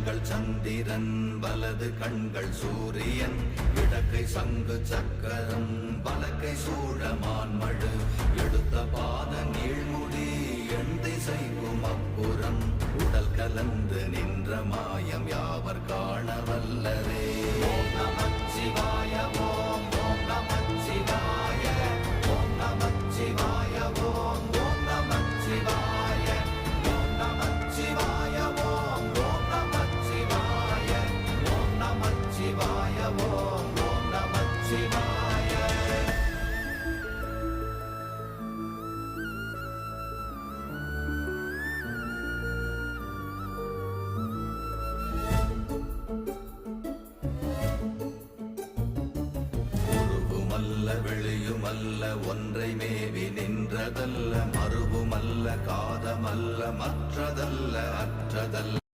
கண்கள் சந்திரன் வலது கண்கள் சூரியன் இடக்கை சங்கு சக்கரம் வலக்கை சூழமான்மழு எடுத்த பாத நீழ்முடி எண் திசைக்கும் அப்புறம் உடல் கலந்து நின்ற மாயம் யாவர் காண வல்லரே. ஓம் நமச்சிவாய ஓம் ஓம் நமச்சிவாய ஓம் நமச்சிவாய ஓம் ஓம் நமச்சிவாய ஓம் நமச்சிவாய ஓம் ஓம் நமச்சிவாய ஓம் நமச்சிவாய ஓம் ஓம் நமச்சிவாய. வெளியுமல்ல ஒன்றை மேவி நின்றதல்ல மறுவுமல்ல காதமல்ல மற்றதல்ல அற்றதல்ல